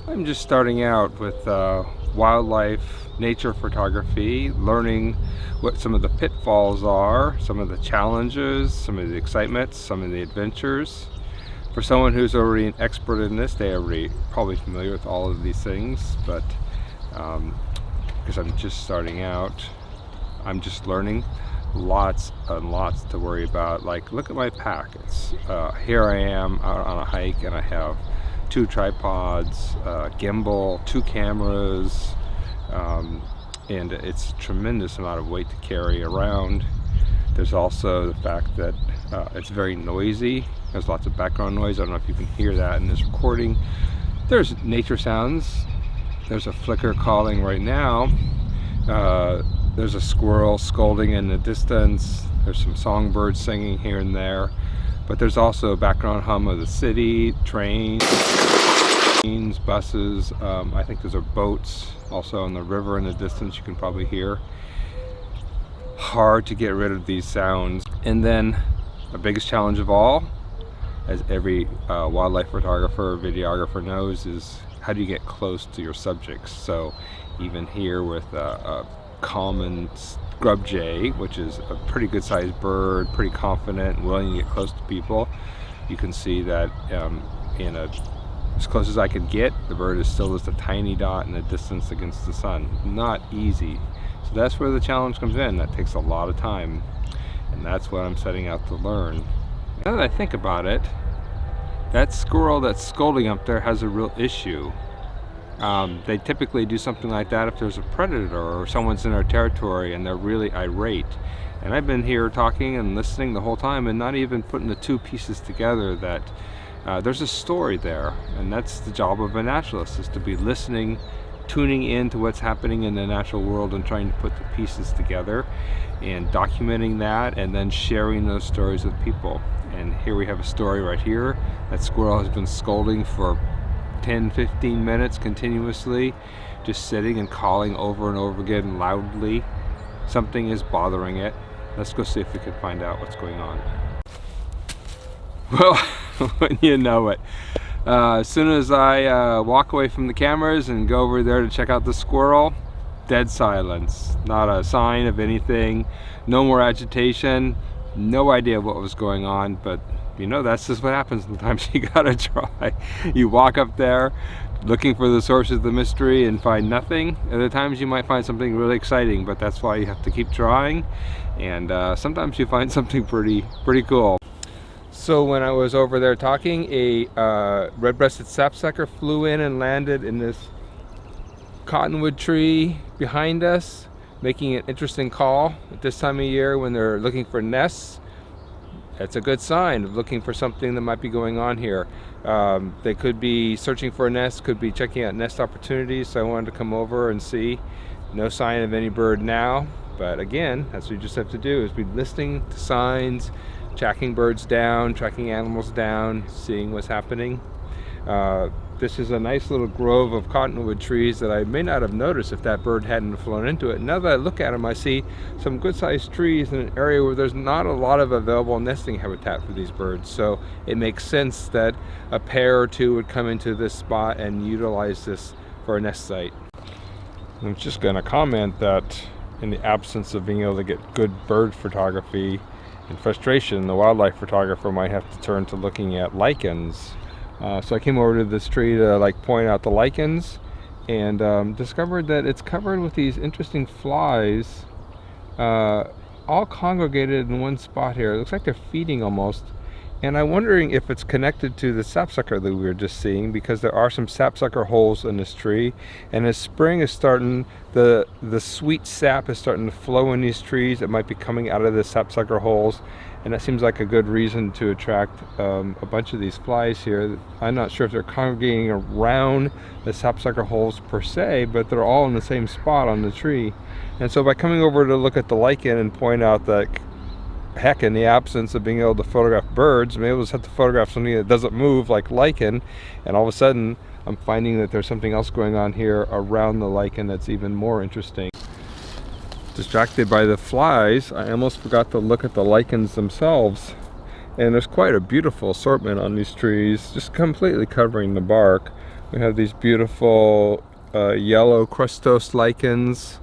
I'm just starting out with wildlife, nature photography, learning what some of the pitfalls are, some of the challenges, some of the excitements, some of the adventures. For someone who's already an expert in this, they're already probably familiar with all of these things, but because I'm just starting out, I'm just learning. Lots and lots to worry about. Like, look at my pack. It's here I am out on a hike, and I have 2 tripods, gimbal, 2 cameras, and it's a tremendous amount of weight to carry around. There's also the fact that it's very noisy. There's lots of background noise. I don't know if you can hear that in this recording. There's nature sounds. There's a flicker calling right now. There's a squirrel scolding in the distance. There's some songbirds singing here and there. But there's also a background hum of the city, trains, buses. I think there's boats also on the river in the distance you can probably hear. Hard to get rid of these sounds. And then the biggest challenge of all, as every wildlife photographer or videographer knows, is how do you get close to your subjects? So even here with a common scrub jay, which is a pretty good sized bird, pretty confident and willing to get close to people, you can see that as close as I could get, the bird is still just a tiny dot in the distance against the sun. Not easy. So that's where the challenge comes in. That takes a lot of time, and that's what I'm setting out to learn. Now that I think about it, that squirrel that's scolding up there has a real issue. They typically do something like that if there's a predator or someone's in their territory and they're really irate. And I've been here talking and listening the whole time and not even putting the 2 pieces together that there's a story there. And that's the job of a naturalist, is to be listening, tuning in to what's happening in the natural world and trying to put the pieces together and documenting that and then sharing those stories with people. And here we have a story right here. That squirrel has been scolding for 10-15 minutes continuously, just sitting and calling over and over again loudly. Something is bothering it. Let's go see if we can find out what's going on. Well, when you know it. As soon as I walk away from the cameras and go over there to check out the squirrel, dead silence. Not a sign of anything. No more agitation. No idea what was going on, but you know, that's just what happens sometimes. You gotta try. You walk up there looking for the source of the mystery and find nothing. Other times you might find something really exciting, but that's why you have to keep trying. And sometimes you find something pretty cool. So when I was over there talking, a red-breasted sapsucker flew in and landed in this cottonwood tree behind us, making an interesting call at this time of year when they're looking for nests. That's a good sign of looking for something that might be going on here. They could be searching for a nest, could be checking out nest opportunities, so I wanted to come over and see. No sign of any bird now, but again, that's what you just have to do, is be listening to signs, tracking birds down, tracking animals down, seeing what's happening. This is a nice little grove of cottonwood trees that I may not have noticed if that bird hadn't flown into it. Now that I look at them, I see some good-sized trees in an area where there's not a lot of available nesting habitat for these birds. So it makes sense that a pair or 2 would come into this spot and utilize this for a nest site. I'm just going to comment that in the absence of being able to get good bird photography and frustration, the wildlife photographer might have to turn to looking at lichens. So I came over to this tree to point out the lichens, and discovered that it's covered with these interesting flies, all congregated in one spot here. It looks like they're feeding almost, and I'm wondering if it's connected to the sapsucker that we were just seeing, because there are some sapsucker holes in this tree, and as spring is starting, the sweet sap is starting to flow in these trees. It might be coming out of the sapsucker holes, and that seems like a good reason to attract a bunch of these flies here. I'm not sure if they're congregating around the sapsucker holes per se, but they're all in the same spot on the tree. And so by coming over to look at the lichen and point out that, heck, in the absence of being able to photograph birds, maybe we'll just have to photograph something that doesn't move like lichen, and all of a sudden I'm finding that there's something else going on here around the lichen that's even more interesting. Distracted by the flies, I almost forgot to look at the lichens themselves. And there's quite a beautiful assortment on these trees, just completely covering the bark. We have these beautiful yellow crustose lichens,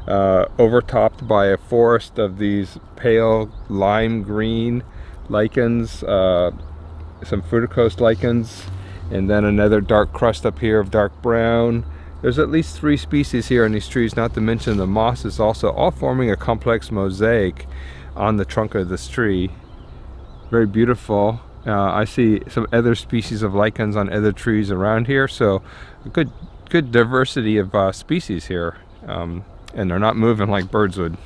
overtopped by a forest of these pale lime green lichens, some fruticose lichens, and then another dark crust up here of dark brown. There's at least 3 species here in these trees, not to mention the moss is also all forming a complex mosaic on the trunk of this tree. Very beautiful. I see some other species of lichens on other trees around here, so a good diversity of species here, and they're not moving like birds would.